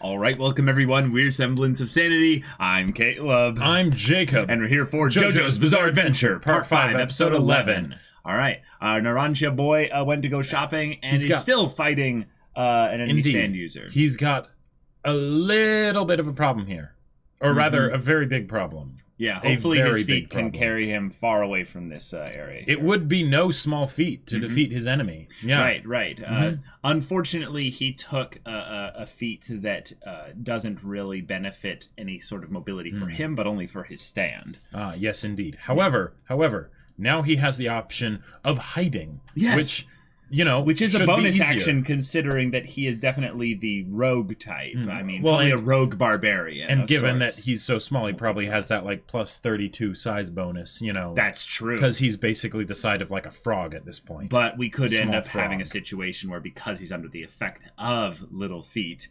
All right, welcome everyone. We're Semblance of Sanity. I'm Caleb. I'm Jacob. And we're here for JoJo's Bizarre Adventure, Part 5, Episode 11. All right, Narancia boy went to go shopping and he's still fighting an enemy stand user. He's got a little bit of a problem here. Or rather, a very big problem. Yeah, hopefully his feet can carry him far away from this area. It would be no small feat to defeat his enemy. Yeah. Right. Unfortunately, he took a feat that doesn't really benefit any sort of mobility for him, but only for his stand. Yes, indeed. However, now he has the option of hiding. Yes. Which is a bonus action considering that he is definitely the rogue type. I mean, probably a rogue barbarian. And given that he's so small, he probably has that like plus 32 size bonus, That's true. Because he's basically the side of like a frog at this point. But we could end up having a situation where because he's under the effect of little feet,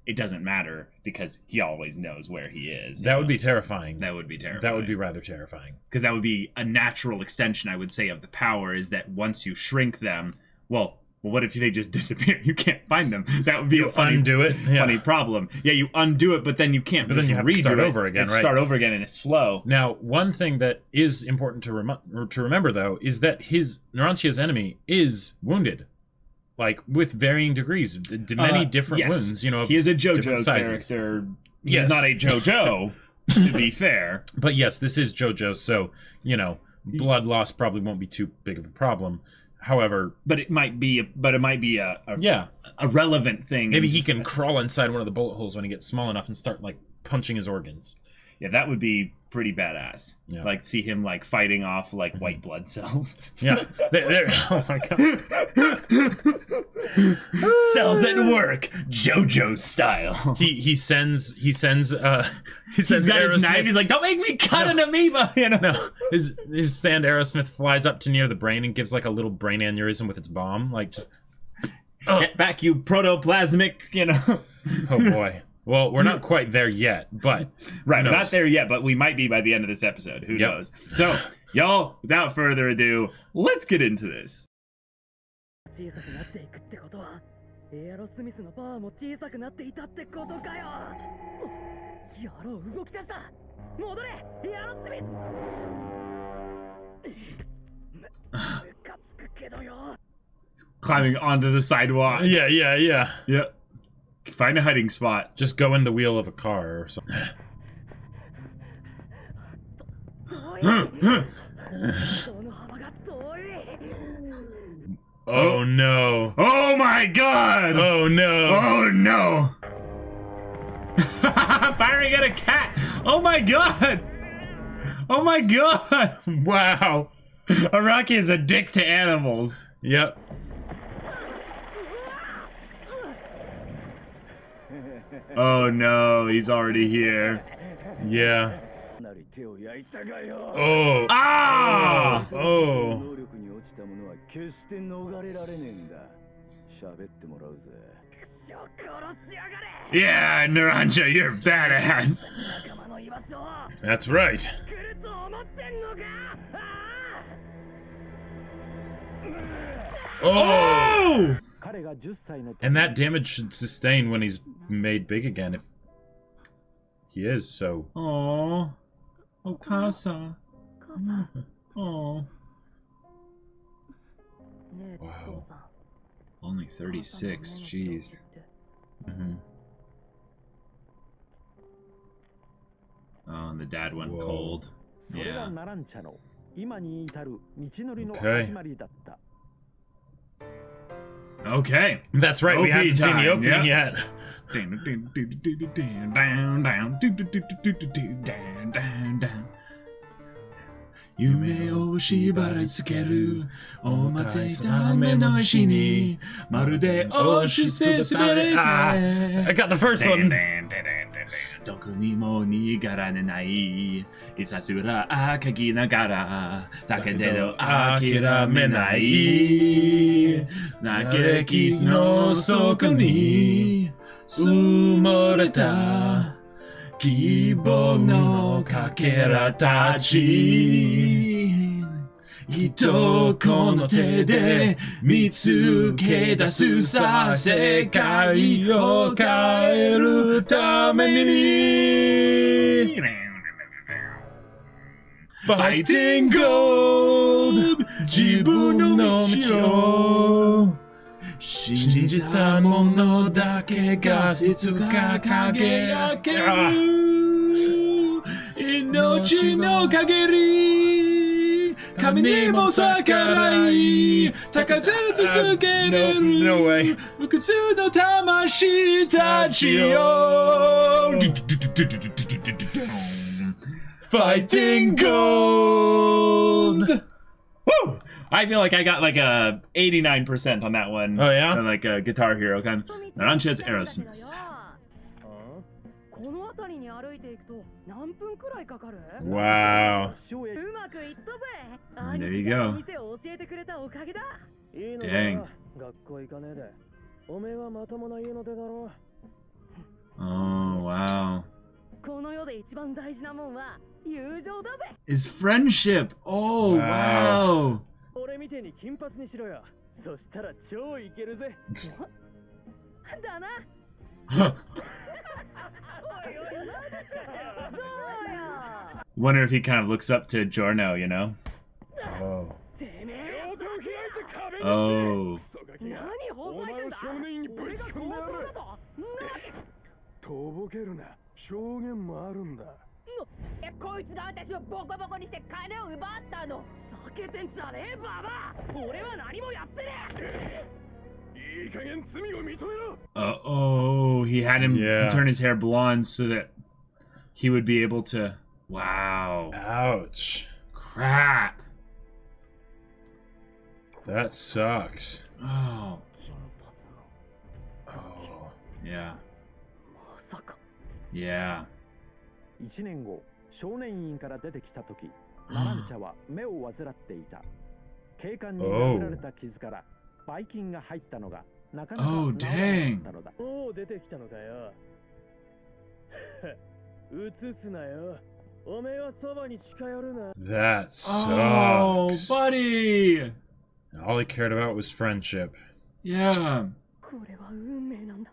it doesn't matter because he always knows where he is. That would be terrifying. That would be terrifying. That would be rather terrifying. Because that would be a natural extension, I would say, of the power is that once you shrink them, well, what if they just disappear? You can't find them. That would be a funny problem. Yeah, you undo it, but then you can't. But then you have to start over again, right? Start over again, and it's slow. Now, one thing that is important to remember, though, is that Narancia's enemy is wounded. Like, with varying degrees, many different wounds, he is a JoJo's character. He's not a JoJo, to be fair. But yes, this is JoJo's, so, blood loss probably won't be too big of a problem. However... But it might be a relevant thing. Maybe he can crawl inside one of the bullet holes when he gets small enough and start, like, punching his organs. Yeah, that would be pretty badass. Yeah. Like, see him, like, fighting off, like, white blood cells. Yeah. Oh, my God. Cells at work, JoJo style. He sends He's got his knife. He's like, don't make me cut an amoeba. No, his stand Aerosmith flies up to near the brain and gives like a little brain aneurysm with its bomb. Like, just get back, you protoplasmic. Oh boy. Well, we're not quite there yet, but right, not there yet, but we might be by the end of this episode. Who knows? So, y'all, without further ado, let's get into this. 小さくなっていくってことはエアロスミスのパワーも小さくなっていたってことかよ。やろう、動き出した。戻れ、エアロスミス。ムカつくけどよ。Climbing onto the sidewalk. Yeah. Yep. Find a hiding spot. Just go in the wheel of a car or something. Oh no. Oh my God. Oh no. Oh no. Firing at a cat. Oh my God. Oh my God. Wow. Araki is a dick to animals. Yep. Oh no, he's already here. Yeah. Oh. Ah! Oh. Yeah, Narancia, you're badass. That's right. Oh! And that damage should sustain when he's made big again. If he is, so... Aww. Okasa. Aww. Wow. Only 36, jeez. Oh, and the dad went cold. Yeah. Okay. That's right, we haven't seen the opening yet. Yume o shibara tsukeru omate tame no ishi ni marude oshise suberete. I got the first one. Doku ni mo nigarane nai Isasura akagi nagara Takedo akiramenai Nakeki no soku ni Umoreta Kibo no kakera tachi 人この手で見つけ出すさ世界を変えるために Fighting Gold 自分の道を信じたものだけがいつか輝ける命の限り神にも逆らい高ず続けれる無屈の魂たちよ Fighting Gold! Woo! I feel like I got like a 89% on that one. Oh, yeah? On like a Guitar Hero kind. Narancia's SOS. Wow. There you go. Dang. Oh, wow. Is friendship. Oh, wow. 俺みてえに金髪にしろよ。そしたら超イケるぜ。だな。Wonder if he kind of looks up to Giorno, you know? Oh. Oh. とぼけるな。証言もあるんだ。こいつが私をボコボコにして金を奪ったの。避けてんじゃねえババア。俺は何もやってねえ。いい加減罪を認めろ。Oh, he had him turn his hair blonde so that he would be able to. Wow. Ouch. Crap. That sucks. Oh. Oh. Yeah. Yeah. 1年後、少年院から出てきた時、ナランチャは目を患っていた。警官に殴られた傷からばい菌が入ったのがなかなか治らなかったのだ。おお、出てきたのかよ。映すなよ。おめえはそばに近寄るな。That Oh, sucks. buddy. All he cared about was friendship. Yeah. これは運命なんだ。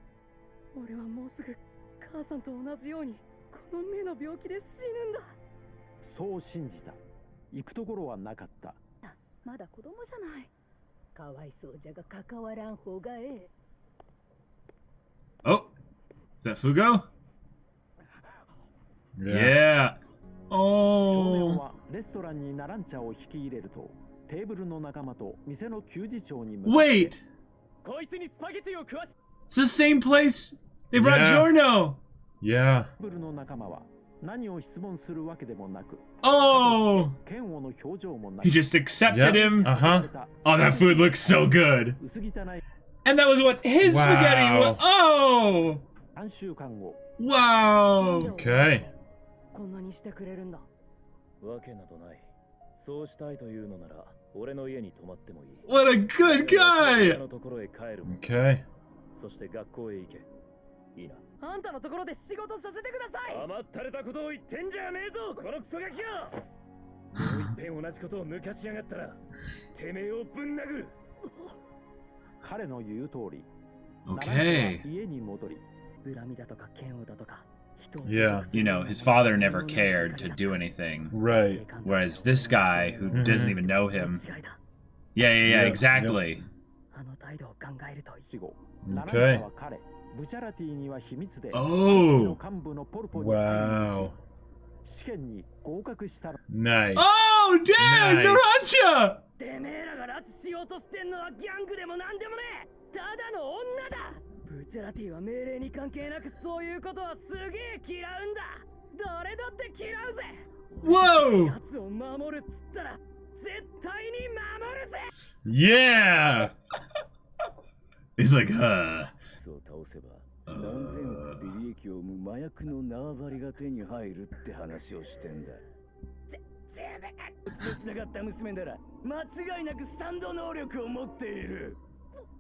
俺はもうすぐ母さんと同じようにこの目の病気で死ぬんだ。そう信じた。行くところはなかった。まだ子供じゃない。かわいそうじゃが関わらん方がええ。Oh. Is that Fugo? Yeah. 少年 Oh. はレストランにナランチャを引き入れると、テーブルの仲間と店の給仕長に向かって Wait. こいつにスパゲティを食わし。It's the same place they brought Yeah. Giorno. Yeah. テーブルの仲間は何を質問するわけでもなく、 Oh. 嫌悪の表情もなく、 He just accepted Yep. him. Uh-huh. Oh, that food looks so good. 薄汚い And that was what his Wow. spaghetti was. Oh. 3週間後、 Wow. Okay. こんなにしてくれるんだ。わけなどない。そうしたいというのなら、俺の家に泊まってもいい。 What a good 他 guy. のところへ帰るもん。 Okay. そして学校へ行け。いいな。あんたのところで仕事させてください。甘ったれたことを言ってんじゃねえぞ、このクソガキが。もう一遍同じことを抜かしやがったら、てめえをぶん殴る。彼の言う通り、 Okay. 家に戻り、恨みだとか嫌悪だとか。 Yeah. You know, his father never cared to do anything. Right. Whereas this guy, who doesn't even know him. Yeah, yeah, yeah, exactly. あの態度を考えると死後、 Okay. ナランチャは彼、ブチャラティには秘密で、 Oh. 組織の幹部のポルポに Wow. 試験に合格したの。 Nice. Oh, dang! Nice. Narancia! てめえらが拉致しようとしてんのはギャングでもなんでもねえ。ただの女だ。ブチャラティは命令に関係なくそういうことはすげえ嫌うんだ。誰だって嫌うぜ。 Whoa! 奴を守るっつったら絶対に守るぜ。 Yeah. He's like, そう倒せば何千億で利益を生む麻薬の縄張りが手に入るって話をしてんだ。ぜめえ。うちと繋がった娘なら間違いなくスタンド能力を持っている。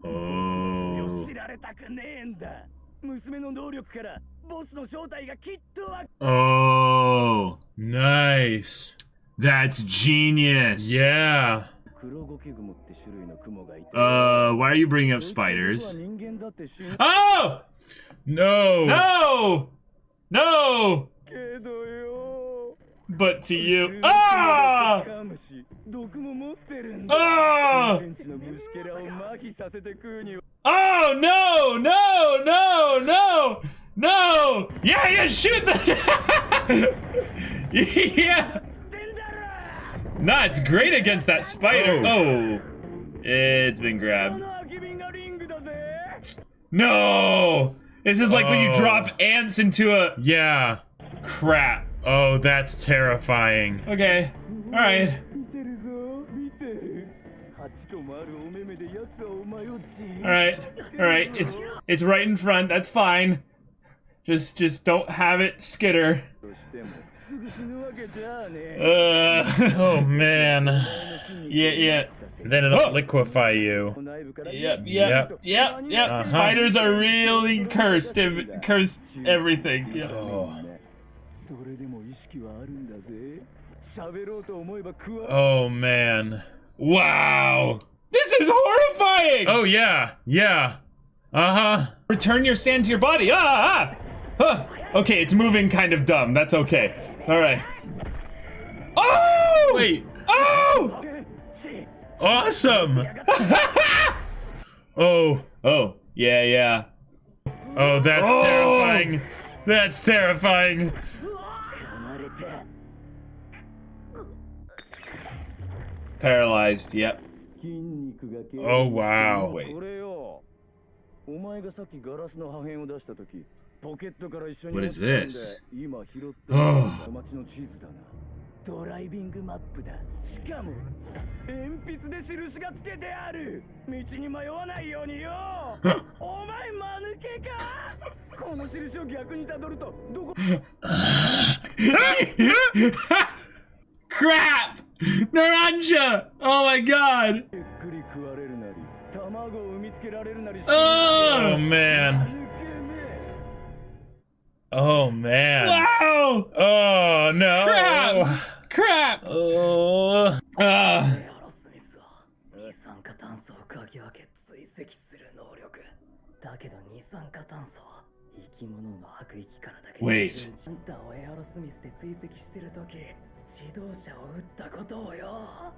ボスはそれを知られたくねえんだ。娘の能力からボスの正体がきっとわ。 oh. Nice. That's genius. Yeah. Why are you bringing up spiders? Oh! No. No! No! But to you. Ah! Ah! Oh no! No! No! No! No! Yeah! Shoot the. Yeah. Nah, it's great against that spider. Oh, it's been grabbed. No! This is like when you drop ants into a. Yeah. Crap. Oh, that's terrifying. Okay. All right. All right. It's right in front. That's fine. Just don't have it skitter. Oh man. Yeah. Then it'll liquefy you. Yep. Spiders are really cursed. Cursed everything. Yeah. Oh man. Wow. This is horrifying. Oh yeah. Return your sand to your body. Okay, it's moving kind of dumb. That's okay. All right. Oh! Wait. Oh! Awesome. Oh. Yeah. Oh, that's terrifying. That's terrifying. Paralyzed. Yep. Oh wow. Wait. What is this? Oh. ドライビングマップだ。しかも鉛筆で印がつけてある。道に迷わないようによ。お前間抜けか。この印を逆に辿るとどこ。Crap! Narancia! Oh my god! Oh man. Oh man. Wow! Oh no. Crap! Oh. 二酸化炭素を嗅ぎ分け追跡する能力だけど二酸化炭素は生き物の吐く息からだけ Wait. あんたをエアロスミスで追跡してるとき自動車を撃ったことをよ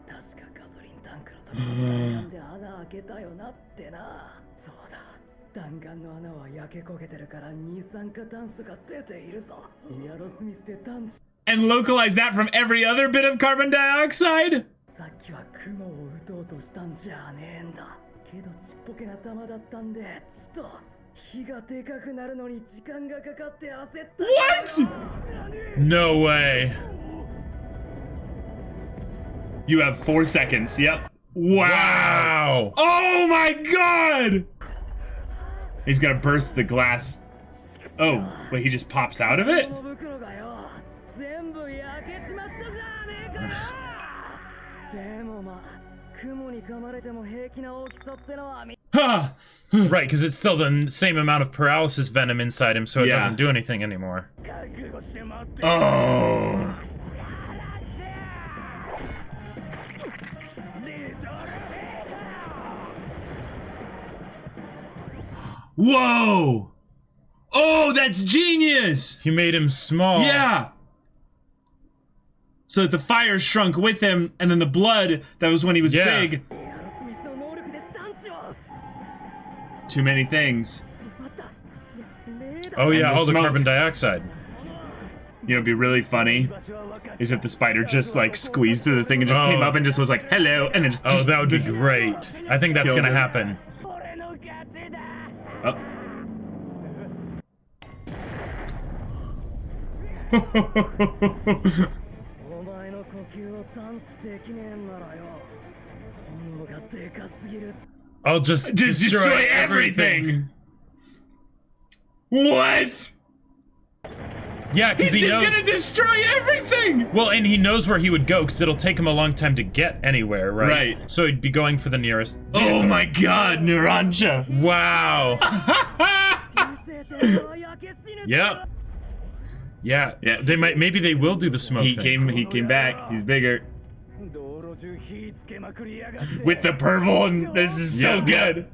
確かガソリンタンクのところ弾丸で穴開けたよなってなそうだ弾丸の穴は焼け焦げてるから二酸化炭素が出ているぞエアロスミスで探知 And localize that from every other bit of carbon dioxide? さっきは雲を撃とうとしたんじゃねえんだけどちっぽけな弾だったんでちょっと火がでかくなるのに時間がかかって焦った What? No way. You have 4 seconds. Yep. Wow. Oh my god! He's gonna burst the glass. Oh, wait, he just pops out of it? 全部焼けちまったじゃねえかでもまあ雲に噛まれても平気な大きさってのは Huh. Right, because it's still the same amount of paralysis venom inside him, so it doesn't do anything anymore. Oh. Whoa! Oh, that's genius! He made him small. Yeah! So that the fire shrunk with him, and then the blood, that was when he was big. Too many things. Oh yeah, And the all the smoke. carbon dioxide. You know, it'd be really funny is if the spider just like squeezed through the thing and just came up and just was like, hello, and then just. Oh, that would be great. I think that's Killed gonna it. happen. Oh. I'll just Destroy everything! What? Yeah, because He's he just knows. gonna destroy everything! Well, and he knows where he would go because it'll take him a long time to get anywhere, right? Right. So he'd be going for the nearest. Oh my god, Narancia! Wow. Yep. Yeah. Yeah. Maybe they will do the smoke thing. He came back. He's bigger. 道路中火つけまくりやがって With the purple, and this is so good.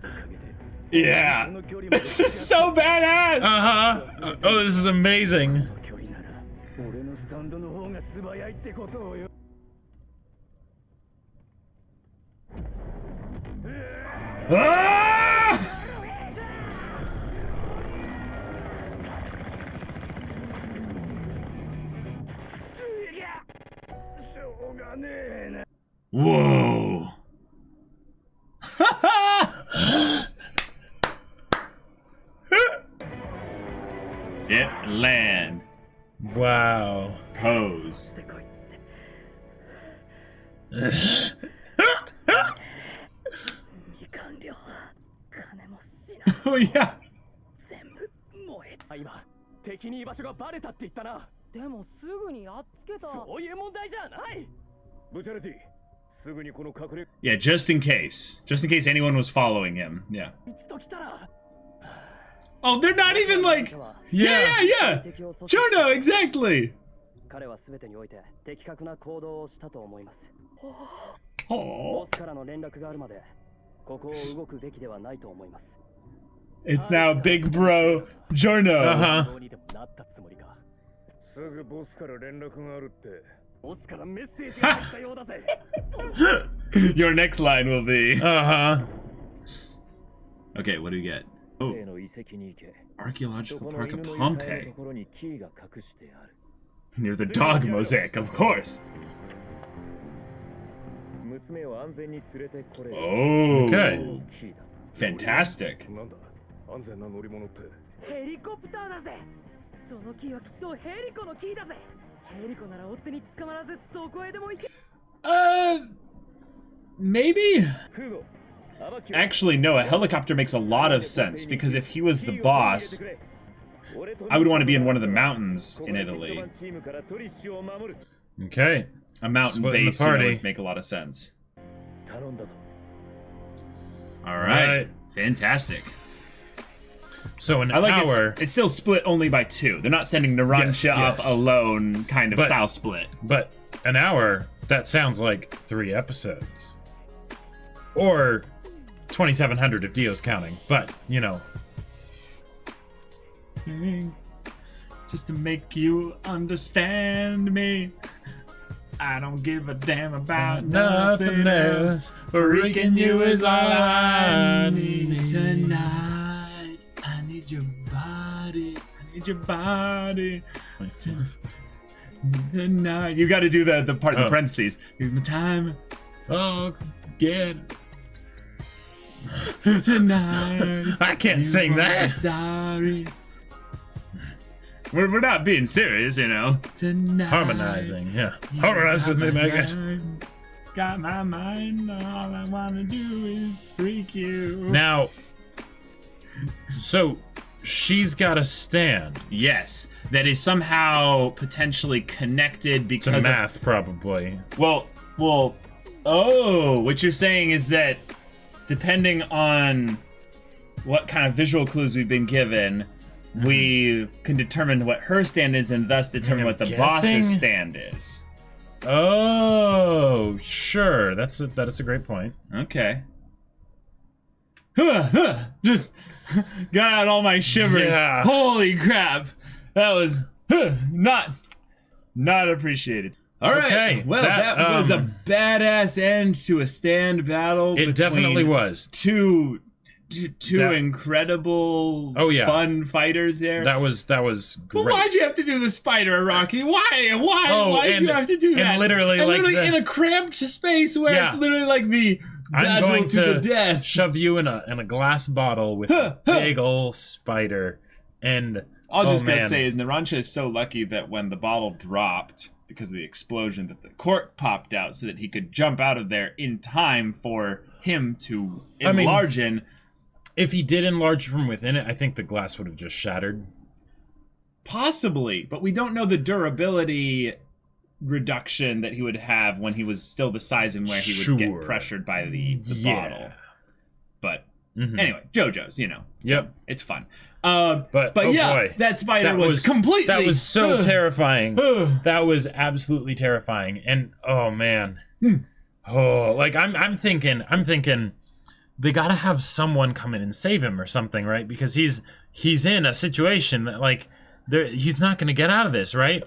Yeah. This is so badass. Uh-huh. Oh, this is amazing. 距離なら俺のスタンドの方が素早いってことをよ Ah! しょうがねえな Whoa. Yeah, land. Wow. Pose. してこいって 二官僚金も死な Oh yeah. 全部燃えつ今敵に居場所がバレたって言ったなでもすぐにやっつけたそういう問題じゃないブチャレティすぐにこの隠れ Yeah, just in case anyone was following him. Yeah. いつと来たら Oh, they're not even like. Yeah. JoJo, exactly. 彼は全てにおいて的確な行動をしたと思いますボ Oh, スからの連絡があるまでここを動くべきではないと思います it's now Big Bro Jorno. Uh-huh. どうにでもなったつもりかすぐボスから連絡があるってボスからメッセージが入ったようだぜ Your next line will be. Uh-huh. Okay, what do we get? Oh, 例の遺跡に行け archaeological そこの park 犬 of の床の Pompeii ところにキーが隠してある near the dog mosaic, of course. 娘を安全に連れてこれ Oh, Okay. キーだ fantastic. なんだ安全な乗り物ってヘリコプターだぜそのキーはきっとヘリコのキーだぜヘリコなら追っ手に捕まらずどこへでも行け Maybe? フーゴ Actually, no, a helicopter makes a lot of sense because if he was the boss, I would want to be in one of the mountains in Italy. Okay. A mountain Splitting the base, you know, party. would make a lot of sense. 頼んだぞ All right. Right. Fantastic. So an I like hour, it's still split only by 2. They're not sending Narancia Yes, off yes. alone kind of But- style split. but an hour, that sounds like 3 episodes. Or 2,700 if Dio's counting, but, you know. Just to make you understand me. I don't give a damn about nothing else. Freaking you is all I need tonight. I need your body. I need your body. Tonight. You got to do the part in Oh. parentheses. Here's my time. Oh, Get tonight. I can't You sing are that. Sorry. We're not being serious, you know. Tonight. Harmonizing, yeah. Harmonize with me, Megan. Got my mind. All I wanna do is freak you. Now, so she's got a stand Yes, that is somehow potentially connected to because math, probably. Well. Oh, what you're saying is that depending on what kind of visual clues we've been given, we can determine what her stand is and thus determine I'm what the guessing- boss's stand is. Oh, sure. That's a great point. Okay. Just got out all my shivers. Yeah. Holy crap. That was not appreciated. All right. Okay, Well, that was a badass end to a stand battle. It definitely between was. Two That- incredible, Oh, yeah. fun fighters there. That was great. But why'd you have to do the spider, Rocky? Why? Oh, Why did and- you have to do that? and literally, like, literally the- in a cramped space where Yeah. it's literally like the I'm battle going to the to death. shove you in a glass bottle with a big old spider, and All I just gotta man. say is Narancia is so lucky that when the bottle dropped because of the explosion, that the cork popped out so that he could jump out of there in time for him to I mean- enlarge in. if he did enlarge from within it, I think the glass would have just shattered. Possibly, but we don't know the durability reduction that he would have when he was still the size and where he would Sure. get pressured by the Yeah. bottle. But Mhm. anyway, JoJo's, you know. So Yep. it's fun. But yeah, boy, that spider was completely... That was so terrifying. That was absolutely terrifying. And oh man. Oh, like I'm thinking they gotta have someone come in and save him or something, right? Because he's in a situation that like he's not gonna get out of this, right?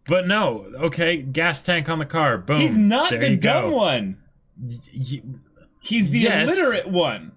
But no, okay, gas tank on the car, boom. He's not there the you dumb go. one. He's the illiterate one.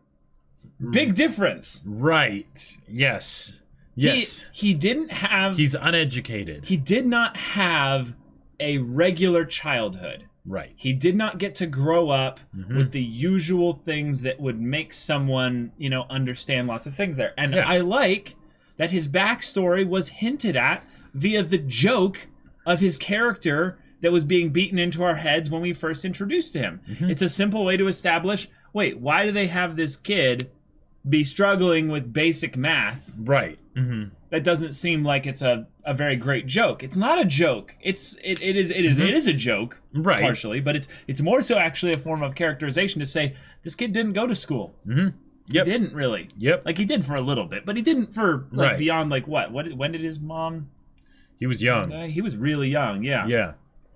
Big difference. Right. Yes. Yes. He didn't have... He's uneducated. He did not have a regular childhood. Right. He did not get to grow up with the usual things that would make someone, you know, understand lots of things there. And I like that his backstory was hinted at via the joke of his character that was being beaten into our heads when we first introduced him. It's a simple way to establish, wait, why do they have this kid be struggling with basic math? Right. That doesn't seem like it's a very great joke. It's not a joke. It is a joke, right? Partially, but it's more so actually a form of characterization to say this kid didn't go to school. Yep. He didn't really. Yep. Like he did for a little bit, but he didn't for like beyond like what? When did his mom? He was young. He was really young. Yeah. Yeah.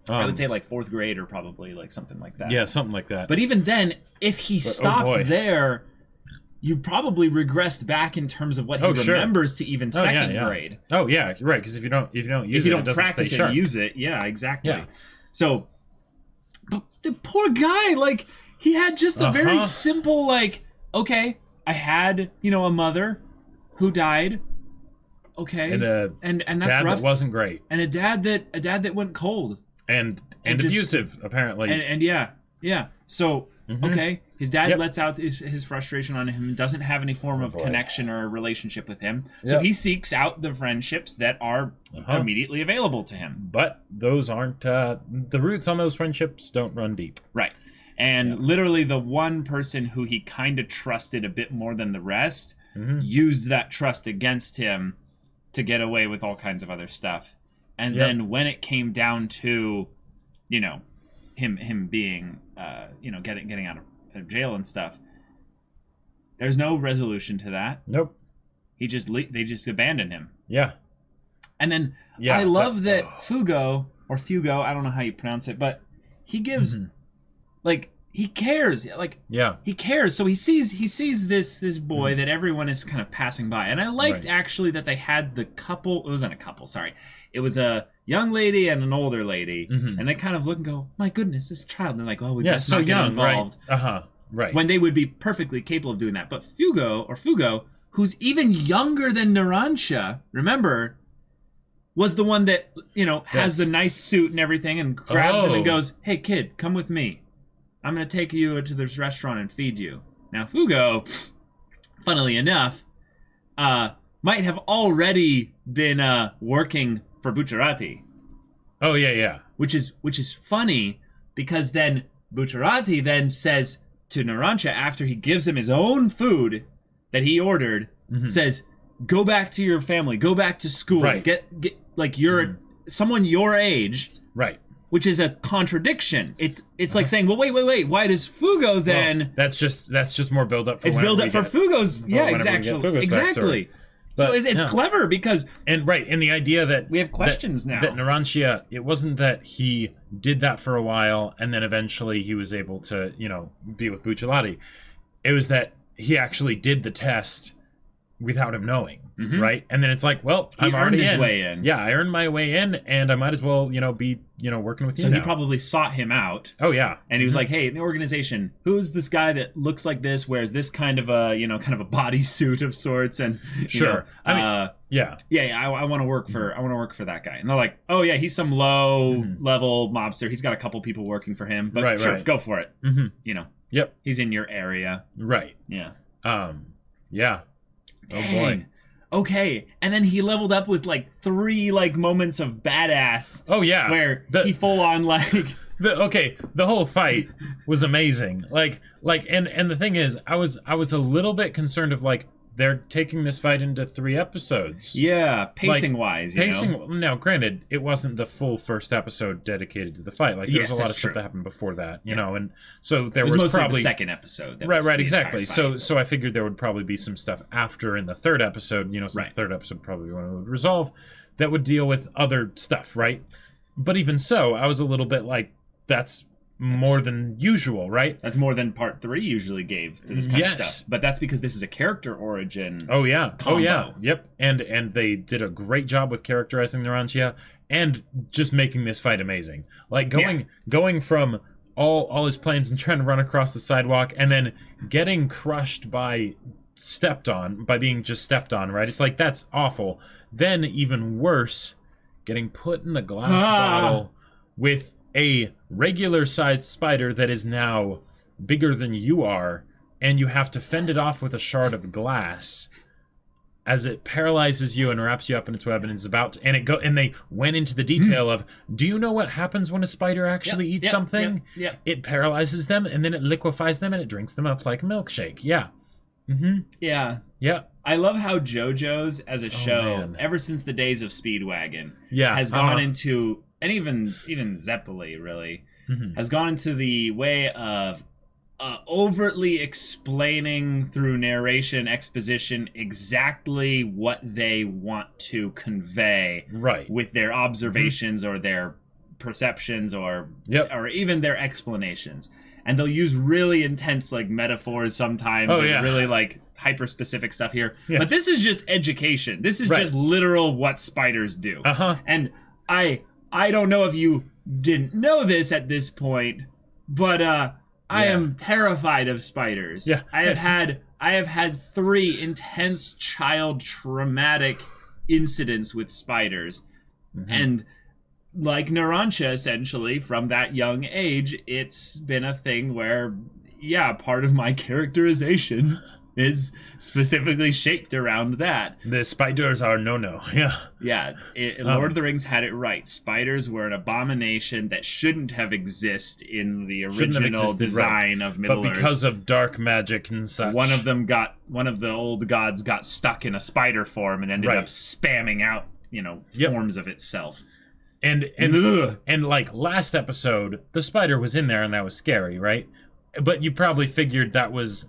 I would say like fourth grade or probably like something like that. Yeah, something like that. But even then, if he stopped there, you probably regressed back in terms of what he remembers to even second grade. Oh yeah, right. Because if you don't use it, if you don't practice it and use it, yeah, exactly. Yeah. So, but the poor guy, like he had just a very simple, like, okay, I had a mother who died. Okay, and that's dad rough. That wasn't great, and a dad that went cold and abusive apparently, and yeah. So okay, his dad lets out his frustration on him, doesn't have any form of connection or relationship with him, so he seeks out the friendships that are immediately available to him. But those aren't the roots on those friendships don't run deep, right? And literally, the one person who he kind of trusted a bit more than the rest used that trust against him to get away with all kinds of other stuff. And then when it came down to, him being, getting out of jail and stuff, there's no resolution to that. Nope. They just abandoned him. Yeah. And then I love that Fugo, I don't know how you pronounce it, but he gives, he cares. He cares. So he sees this boy that everyone is kind of passing by. And I liked actually that they had the couple. It wasn't a couple, sorry. It was a young lady and an older lady. And they kind of look and go, my goodness, this child. And they're like, oh, we best not get involved. Right. Right. When they would be perfectly capable of doing that. But Fugo, who's even younger than Narancia, remember, was the one that, has the nice suit and everything and grabs him and goes, hey, kid, come with me. I'm going to take you to this restaurant and feed you. Now, Fugo, funnily enough, might have already been working for Bucciarati. Oh, yeah. Which is funny, because then Bucciarati then says to Narancia, after he gives him his own food that he ordered, says, go back to your family, go back to school, get like you're someone your age. Right. Which is a contradiction. It's like saying, well, wait. Why does Fugo then? Well, that's just more build up. It's build up for Fugo's. Yeah, exactly. So it's clever because and the idea that we have questions now. That Narancia, it wasn't that he did that for a while and then eventually he was able to be with Bucciarati. It was that he actually did the test without him knowing, right? And then it's like, well, I'm already his way in. Yeah, I earned my way in, and I might as well, be, working with you. So now. He probably sought him out. Oh yeah, and he was like, hey, in the organization, who's this guy that looks like this, wears this kind of a, kind of a bodysuit of sorts, and I mean, I want to work for that guy. And they're like, oh yeah, he's some low level mobster. He's got a couple people working for him, but go for it. Yep, he's in your area, right? Yeah, yeah. Dang. Oh boy. Okay, and then he leveled up with like 3 moments of badass. Oh yeah, where he full on the whole fight was amazing. And the thing is, I was a little bit concerned of they're taking this fight into 3 episodes. Yeah, pacing-wise, Now, granted, it wasn't the full first episode dedicated to the fight. Like, there's a lot of stuff that happened before that, you know, and so there was mostly probably the second episode. That right, exactly. So I figured there would probably be some stuff after in the 3rd episode, you know, since the 3rd episode probably would resolve, that would deal with other stuff, right? But even so, I was a little bit like, that's more than usual, right? That's more than part 3 usually gave to this kind of stuff. But that's because this is a character origin. Oh yeah. Combo. Oh yeah. Yep. And they did a great job with characterizing Narancia and just making this fight amazing. Like going from all his plans and trying to run across the sidewalk and then getting crushed by being just stepped on, right? It's like, that's awful. Then even worse, getting put in a glass bottle with a regular-sized spider that is now bigger than you are, and you have to fend it off with a shard of glass as it paralyzes you and wraps you up in its web, and is about to, and they went into the detail of, do you know what happens when a spider actually eats something? Yeah. It paralyzes them, and then it liquefies them, and it drinks them up like a milkshake. Yeah. Mm-hmm. Yeah. Yeah. I love how JoJo's as a show, ever since the days of Speedwagon, has gone into, and even Zeppeli really, has gone into the way of overtly explaining through narration, exposition, exactly what they want to convey with their observations or their perceptions or even their explanations. And they'll use really intense like metaphors sometimes, really like hyper specific stuff here. Yes. But this is just education. This is just literal what spiders do. And I don't know if you didn't know this at this point, but I am terrified of spiders. Yeah. I have had 3 intense child traumatic incidents with spiders. And like Narancia, essentially, from that young age, it's been a thing where, part of my characterization is specifically shaped around that. The spiders are no-no, Yeah, Lord of the Rings had it right. Spiders were an abomination that shouldn't have existed in the original design of Middle-earth. But because of dark magic and such. One of the old gods got stuck in a spider form and ended up spamming out, forms of itself. And like last episode, the spider was in there and that was scary, right? But you probably figured that was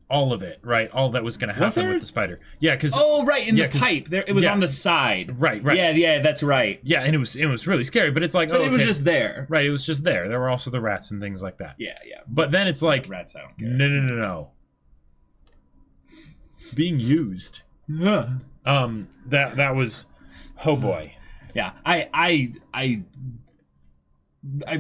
all of it, right? All that was going to happen with the spider. Yeah, because in the pipe, it was on the side. Right. Yeah, that's right. Yeah, and it was really scary. But it's like, it was just there. Right, it was just there. There were also the rats and things like that. Yeah. But then it's like, rats, I don't care. No. It's being used. That was, oh boy. Yeah, I'm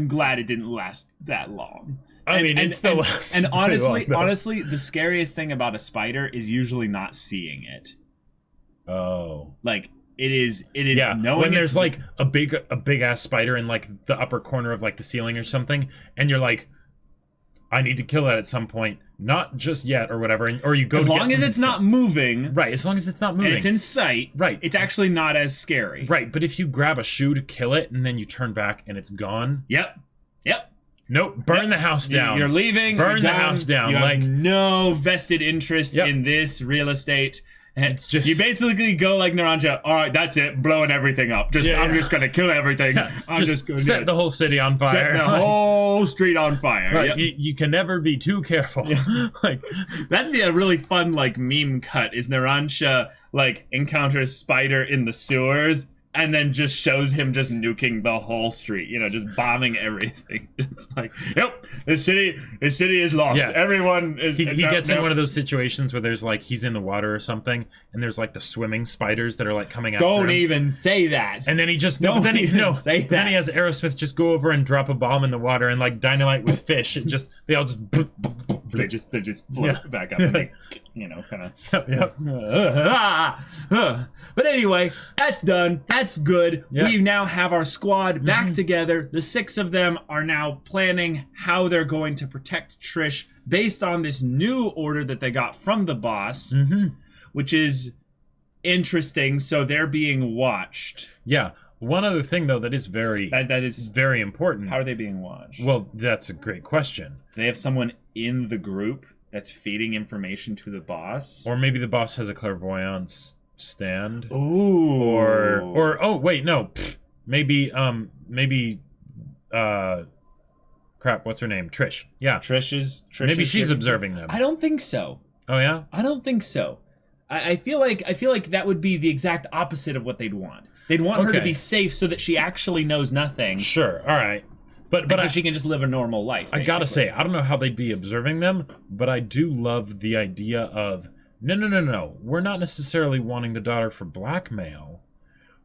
glad it didn't last that long. It still lasts. And honestly, the scariest thing about a spider is usually not seeing it. Oh, like it is knowing when there's like a big ass spider in like the upper corner of like the ceiling or something, and you're like, I need to kill that at some point. Not just yet or whatever, or you go as long as it's not moving. Right, as long as it's not moving. And it's in sight. Right. It's actually not as scary. Right, but if you grab a shoe to kill it and then you turn back and it's gone. Yep. Nope, burn the house down. You're leaving. Burn the house down. You have no vested interest in this real estate. And it's just you basically go like Narancia. All right, that's it. Blowing everything up. I'm just gonna kill everything. I'm just gonna set the whole city on fire. Set the whole street on fire. Right. Yep. You can never be too careful. Like that'd be a really fun like meme cut. Is Narancia like encounters spider in the sewers and then just shows him just nuking the whole street, just bombing everything. It's like, yep, this city is lost. Yeah. Everyone is... He gets in one of those situations where there's like, he's in the water or something, and there's like the swimming spiders that are like coming after him. Don't even say that. And then he just... Then he has Aerosmith just go over and drop a bomb in the water and like dynamite with fish. And just, they all just... They just float back up and they, kind of... But anyway, that's done. That's good. Yep. We now have our squad back together. The 6 of them are now planning how they're going to protect Trish based on this new order that they got from the boss, which is interesting. So they're being watched. Yeah. One other thing, though, that is very important. How are they being watched? Well, that's a great question. They have someone in the group that's feeding information to the boss. Or maybe the boss has a clairvoyance stand. Ooh. Or oh wait, no. Maybe crap, what's her name? Trish. Yeah. Trish Maybe is she's giving- observing them. I don't think so. Oh yeah? I don't think so. I feel like that would be the exact opposite of what they'd want. They'd want her to Okay. be safe so that she actually knows nothing. Sure. All right. But so she can just live a normal life. I gotta basically. say, I don't know how they'd be observing them, but I do love the idea of no. We're not necessarily wanting the daughter for blackmail.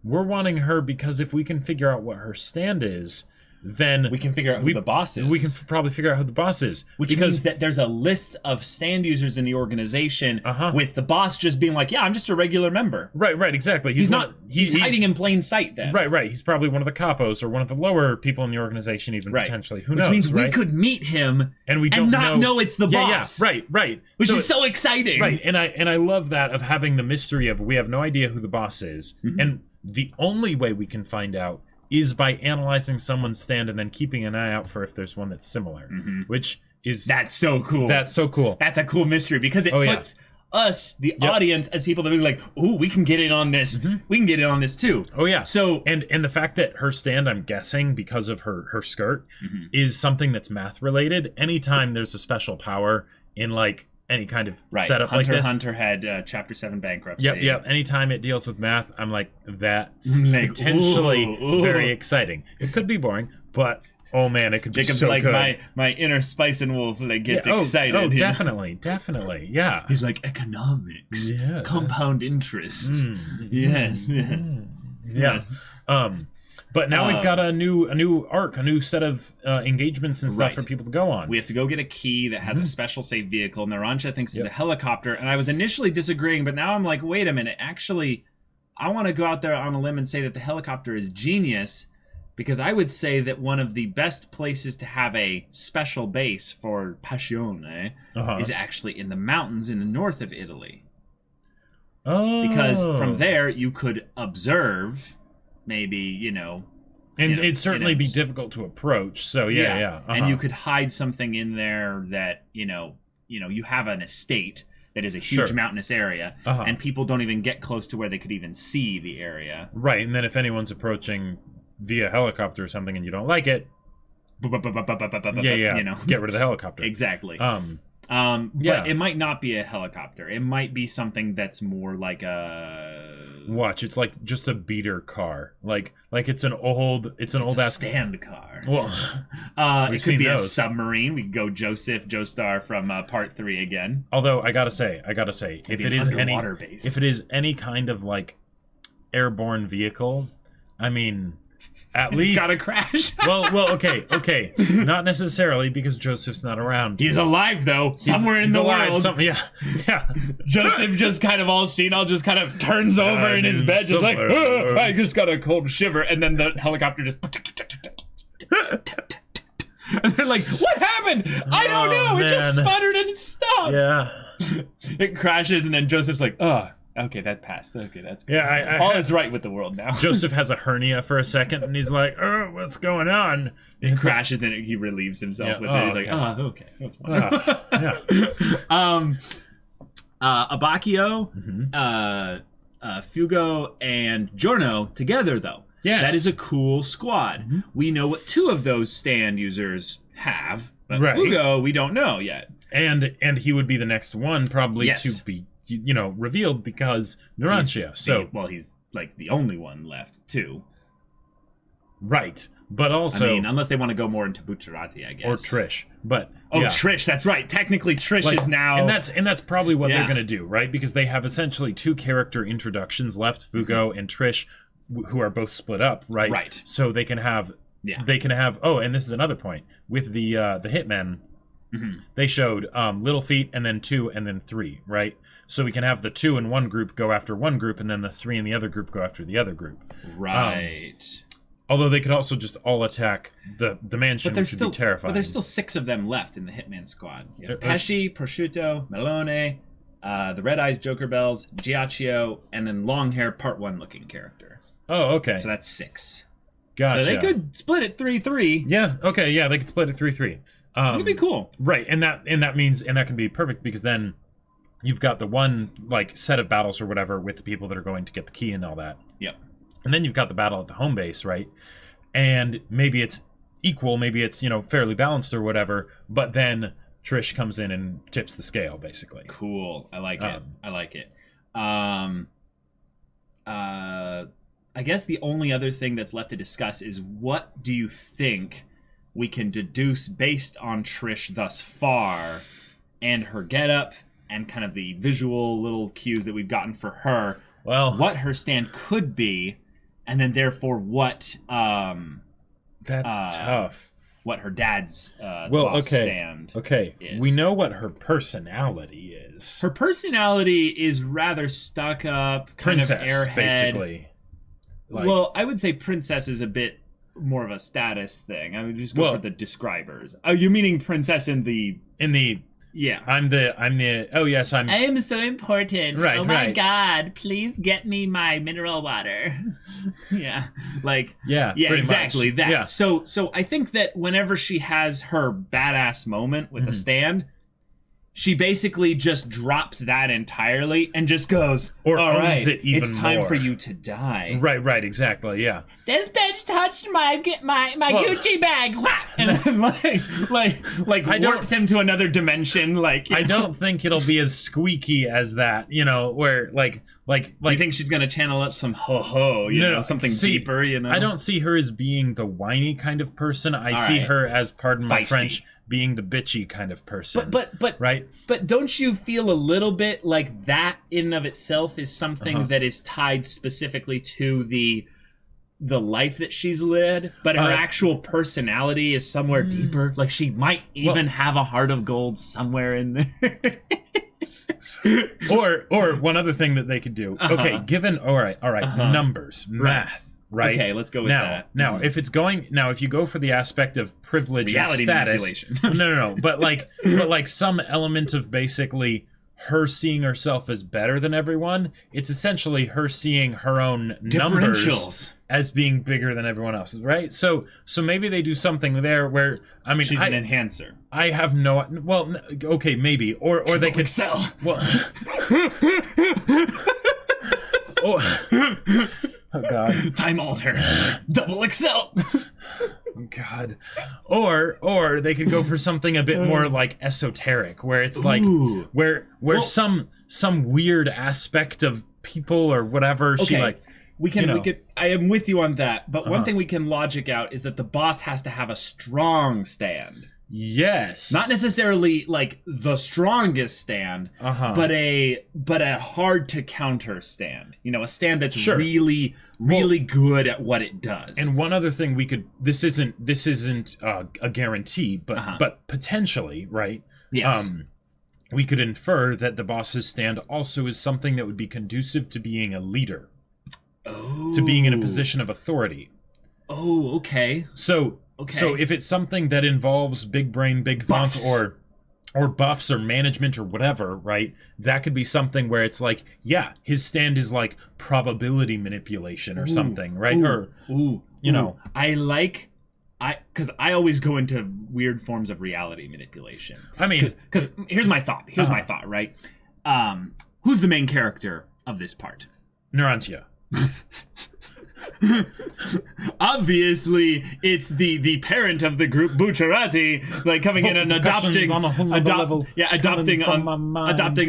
We're wanting her because if we can figure out what her stand is, then we can figure out who the boss is. We can probably figure out who the boss is. Which means that there's a list of stand users in the organization with the boss just being like, yeah, I'm just a regular member. Right, exactly. He's hiding in plain sight then. Right. He's probably one of the capos or one of the lower people in the organization even potentially. Who knows, Which means right? we could meet him and we don't know it's the boss. Yeah, right. Which is so exciting. Right, and I love that of having the mystery of we have no idea who the boss is. And the only way we can find out is by analyzing someone's stand and then keeping an eye out for if there's one that's similar, which is... That's so cool. That's so cool. That's a cool mystery because it puts us, the audience, as people that are like, ooh, we can get in on this. We can get in on this too. Oh, yeah. So and the fact that her stand, I'm guessing, because of her skirt, is something that's math-related. Anytime there's a special power in, like, any kind of setup like this. Hunter had Chapter 7 bankruptcy. Yep. Anytime it deals with math, I'm like, that's potentially very exciting. It could be boring, but oh man, it could be Jacob's so like, good. my inner Spice and Wolf like gets excited. Oh, definitely, yeah. He's like, economics, compound interest. Yes. But now we've got a new arc, a new set of engagements and stuff for people to go on. We have to go get a key that has a special safe vehicle. Narancia thinks it's a helicopter, and I was initially disagreeing, but now I'm like, wait a minute. Actually, I want to go out there on a limb and say that the helicopter is genius, because I would say that one of the best places to have a special base for Passione is actually in the mountains in the north of Italy. Oh. Because from there, you could observe... maybe, and it'd certainly be difficult to approach. So yeah. And you could hide something in there that you have an estate that is a huge mountainous area, and people don't even get close to where they could even see the area. Right, and then if anyone's approaching via helicopter or something and you don't like it, get rid of the helicopter. Exactly. But it might not be a helicopter. It might be something that's more like a... Watch, it's like just a beater car. Like it's an old ass stand car. Well, it could be a submarine. We could go Joestar from Part 3 again. Although I gotta say, if it is any kind of like airborne vehicle, I mean, at least it's gotta crash. well, okay, not necessarily because Joseph's not around. He's alive though, somewhere in the world. Yeah. Joseph just kind of all senile, just kind of turns over in his bed, just like, I just got a cold shiver, and then the helicopter just. And they're like, what happened? I don't know. It just sputtered and it stopped. Yeah. It crashes, and then Joseph's like, okay, that passed. Okay, that's good. Yeah, all is right with the world now. Joseph has a hernia for a second, and he's like, what's going on? He crashes, and he relieves himself with it. He's like, okay, that's fine. Abacchio, Fugo, and Giorno together, though. Yes. That is a cool squad. We know what 2 of those stand users have, but Fugo, we don't know yet. And he would be the next one, probably, to be revealed because Narancia. He's like the only one left too. Right. But also, I mean, unless they want to go more into Bucciarati, I guess. Or Trish. But Trish, that's right. Technically Trish is now, and that's probably what they're going to do, right? Because they have essentially 2 character introductions left, Fugo and Trish, who are both split up, right? Right. So they can have and this is another point with the Hitmen. They showed Little Feet and then 2 and then 3, right? So we can have the 2 in one group go after one group, and then the 3 in the other group go after the other group. Right. Although they could also just all attack the mansion, which would be terrifying. But there's still 6 of them left in the Hitman squad. You have Pesci, Prosciutto, Melone, the Red Eyes, Joker Bells, Giacchio, and then long hair Part 1 looking character. Oh, okay. So that's 6. Gotcha. So they could split it 3-3. Yeah, okay, yeah, they could split it 3-3. That'd be cool. Right, and that can be perfect because then you've got the one like set of battles or whatever with the people that are going to get the key and all that. Yep. And then you've got the battle at the home base, right? And maybe it's equal, maybe it's, fairly balanced or whatever, but then Trish comes in and tips the scale, basically. Cool. I like it. I like it. I guess the only other thing that's left to discuss is what do you think we can deduce based on Trish thus far and her getup and kind of the visual little cues that we've gotten for her. Well, what her stand could be, and then therefore what that's tough. What her dad's stand is. We know what her personality is. Her personality is rather stuck up, kind princess, of airhead. Basically. Well, I would say princess is a bit more of a status thing. I would just go for the describers. Oh, you meaning princess in the yeah. I'm the oh yes, I am so important. Right, oh my god, please get me my mineral water. Yeah. Yeah, exactly much. that. Yeah. So I think that whenever she has her badass moment with the stand, she basically just drops that entirely and just goes, or all right, owns it even it's time more. for you to die. Right, exactly, yeah. This bitch touched my Gucci bag, and then like warps him to another dimension. I don't think it'll be as squeaky as that, where like you think she's gonna channel up some something deeper, I don't see her as being the whiny kind of person. I see her as, pardon my French, being the bitchy kind of person. But right? But don't you feel a little bit like that in and of itself is something that is tied specifically to the life that she's led, but her actual personality is somewhere deeper? Like she might even have a heart of gold somewhere in there. or one other thing that they could do. Okay, given all right, numbers, math. Right. Okay, let's go with that. Now, if you go for the aspect of privilege reality and status, no, but like some element of basically her seeing herself as better than everyone, it's essentially her seeing her own numbers as being bigger than everyone else's, right? So maybe they do something there where she's an enhancer. I have no okay, maybe or they could excel. Well, oh god. Time alter. Double excel. God. Or they could go for something a bit more like esoteric, where it's like where some weird aspect of people or whatever we could I am with you on that, but one thing we can logic out is that the boss has to have a strong stand. Yes. Not necessarily like the strongest stand, but a hard to counter stand. A stand that's really good at what it does. And one other thing this isn't a guarantee, but potentially, right? Yes. We could infer that the boss's stand also is something that would be conducive to being a leader. To being in a position of authority. Oh, okay. So if it's something that involves big brain, big thump, or buffs or management or whatever, right? That could be something where it's like, his stand is like probability manipulation or something, right? Because I always go into weird forms of reality manipulation. I mean, because here's my thought. My thought, right? Who's the main character of this part? Narancia. Obviously, it's the parent of the group, Bucciarati, like coming in and adopting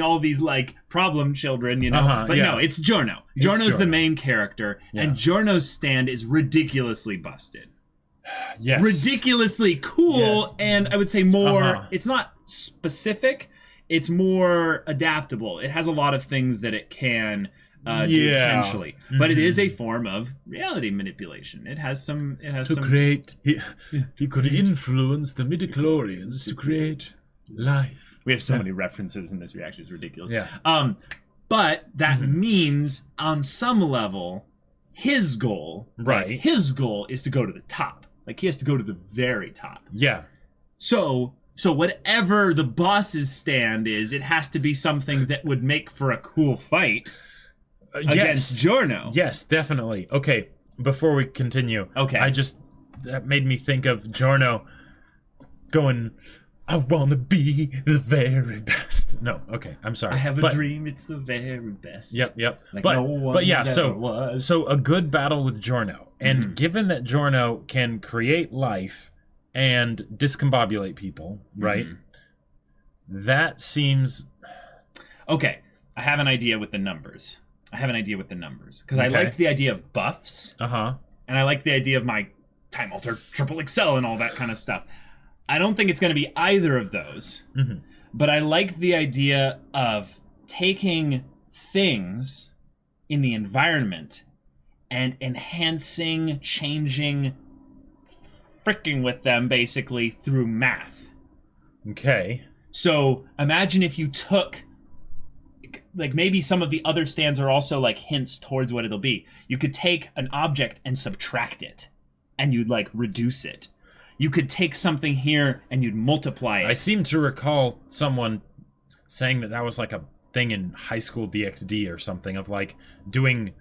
all these like problem children, no, it's Giorno. Giorno's the main character, and Giorno's stand is ridiculously busted. Yes. Ridiculously cool, and I would say more. It's not specific. It's more adaptable. It has a lot of things that it can. Do potentially, but it is a form of reality manipulation. It has some. Create. He could influence the midichlorians to create life. We have so many references in this reaction; it's ridiculous. Yeah. But that means on some level, his goal, right? His goal is to go to the top. Like he has to go to the very top. Yeah. So whatever the boss's stand is, it has to be something that would make for a cool fight. Against Giorno. Yes, definitely. Okay, before we continue, that made me think of Giorno. going, I want to be the very best. No, okay, I'm sorry. I have a dream, it's the very best. Yep. Like but no one but yeah, ever was. so a good battle with Giorno, and given that Giorno can create life and discombobulate people, right? That seems okay. I have an idea with the numbers. Because I Okay. liked the idea of buffs. And I like the idea of my Time Alter Triple Excel and all that kind of stuff. I don't think it's going to be either of those. But I like the idea of taking things in the environment and enhancing, changing, fricking with them basically through math. okay. So imagine if you took, like maybe some of the other stands are also like hints towards what it'll be. You could take an object and subtract it, and you'd like reduce it. You could take something here and you'd multiply it. I seem to recall someone saying that was like a thing in high school DxD or something, of like doing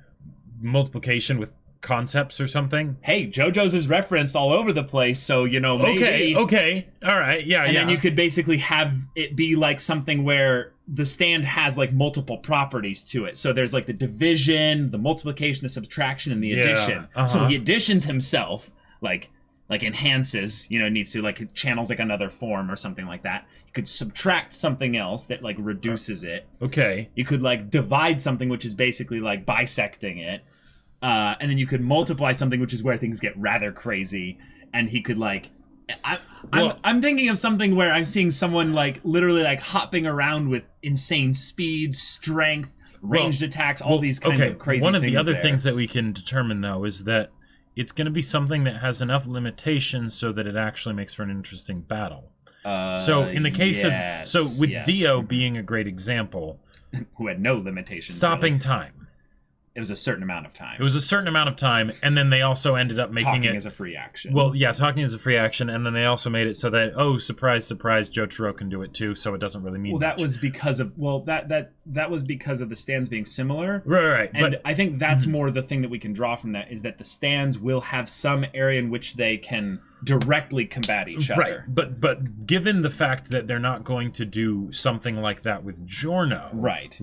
multiplication with concepts or something. Hey, JoJo's is referenced all over the place, so you know maybe. Okay. All right. Yeah. And then you could basically have it be like something where the stand has like multiple properties to it. So there's like the division, the multiplication, the subtraction, and the addition. So he additions himself, like enhances, needs to, like, channels like another form or something like that. You could subtract something else that like reduces it. Okay. You could like divide something, which is basically like bisecting it. And then you could multiply something, which is where things get rather crazy. And he could like, I'm thinking of something where I'm seeing someone like literally like hopping around with insane speed, strength, ranged attacks, all these kinds of crazy things. One of the other things that we can determine though is that it's going to be something that has enough limitations so that it actually makes for an interesting battle. So in the case with Dio being a great example, who had no limitations, stopping time. It was a certain amount of time. It was a certain amount of time, and then they also ended up making talking it as a free action. Well, yeah, talking as a free action, and then they also made it so that surprise, surprise, Jotaro can do it too. So it doesn't really mean. Well, that much. was because of that was because of the stands being similar. Right. And but I think that's more the thing that we can draw from that is that the stands will have some area in which they can directly combat each other. Right. But given the fact that they're not going to do something like that with Giorno, right,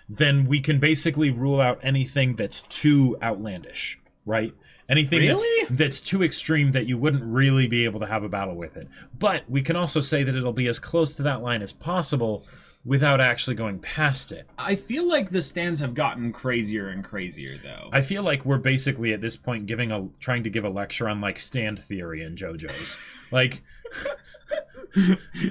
then we can basically rule out anything that's too outlandish, right? Anything that's too extreme that you wouldn't really be able to have a battle with it. But we can also say that it'll be as close to that line as possible without actually going past it. I feel like the stands have gotten crazier and crazier, though. I feel like we're basically at this point trying to give a lecture on like stand theory in JoJo's. Like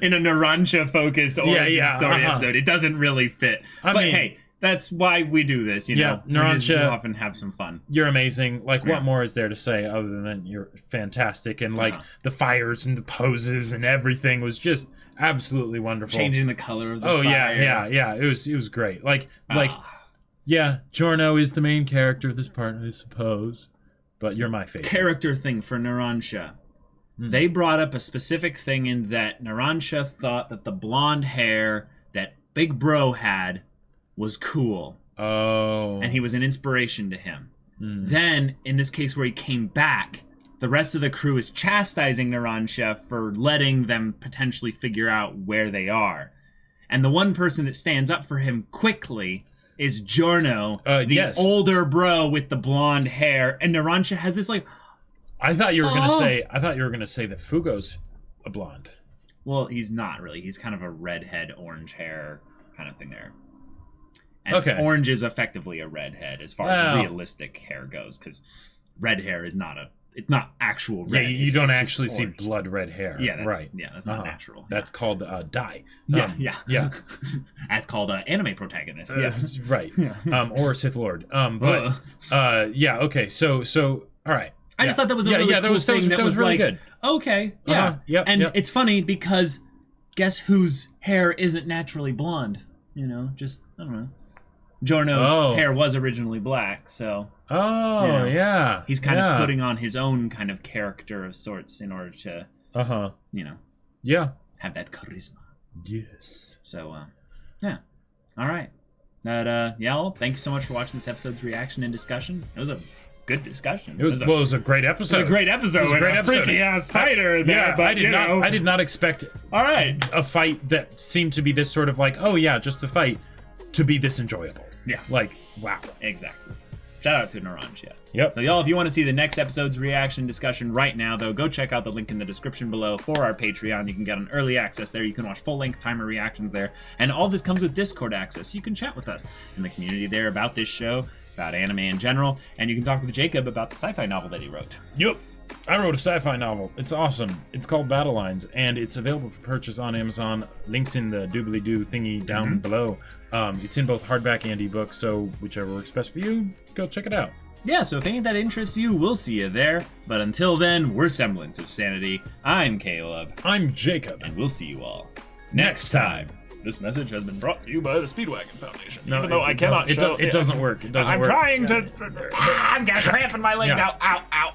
in a Narancia focused origin story episode, it doesn't really fit. But hey, that's why we do this, you know. Narancia, we often have some fun. You're amazing. Like, what more is there to say other than you're fantastic? And like the fires and the poses and everything was just absolutely wonderful. Changing the color of the fire. Yeah. It was great. Giorno is the main character of this part, I suppose. But you're my favorite. Character thing for Narancia. They brought up a specific thing in that Narancia thought that the blonde hair that Big Bro had was cool. Oh. And he was an inspiration to him. Then, in this case where he came back, the rest of the crew is chastising Narancia for letting them potentially figure out where they are. And the one person that stands up for him quickly is Giorno, the older bro with the blonde hair. And Narancia has this like... I thought you were gonna say that Fugo's a blonde. Well, he's not really. He's kind of a redhead, orange hair kind of thing there. And orange is effectively a redhead as far as realistic hair goes, because red hair is not actual red. Yeah, you don't actually see blood red hair. Yeah, that's not natural. That's called dye. Yeah. That's called anime protagonist. Right. Or Sith Lord. Okay. So all right. I just thought that was a really cool thing. That was really good. Okay, yeah. It's funny because guess whose hair isn't naturally blonde? I don't know. Giorno's hair was originally black, so... yeah. He's kind of putting on his own kind of character of sorts in order to, have that charisma. Yes. So, yeah. All right. But, well, thank you so much for watching this episode's reaction and discussion. It was a good discussion. It was a great episode. It was a great episode. It was a great episode. Freaky ass spider in there. Yeah, but, I did not expect. All right. A fight that seemed to be this sort of like, oh yeah, just a fight, to be this enjoyable. Yeah. Like, wow. Exactly. Shout out to Narancia. Yep. So y'all, if you want to see the next episode's reaction discussion right now, though, go check out the link in the description below for our Patreon. You can get an early access there. You can watch full-length timer reactions there. And all this comes with Discord access. You can chat with us in the community there about this show, about anime in general, and you can talk with Jacob about the sci-fi novel that he wrote. Yep. I wrote a sci-fi novel. It's awesome. It's called Battle Lines, and it's available for purchase on Amazon. Links in the doobly-doo thingy down below. It's in both hardback and ebook, so whichever works best for you, go check it out. Yeah, so if any of that interests you, we'll see you there. But until then, we're Semblance of Sanity. I'm Caleb. I'm Jacob. And we'll see you all next time. This message has been brought to you by the Speedwagon Foundation. No, even though I cannot show it doesn't work. It doesn't I'm work. trying to... I'm got a cramp in my leg now. Ow, ow.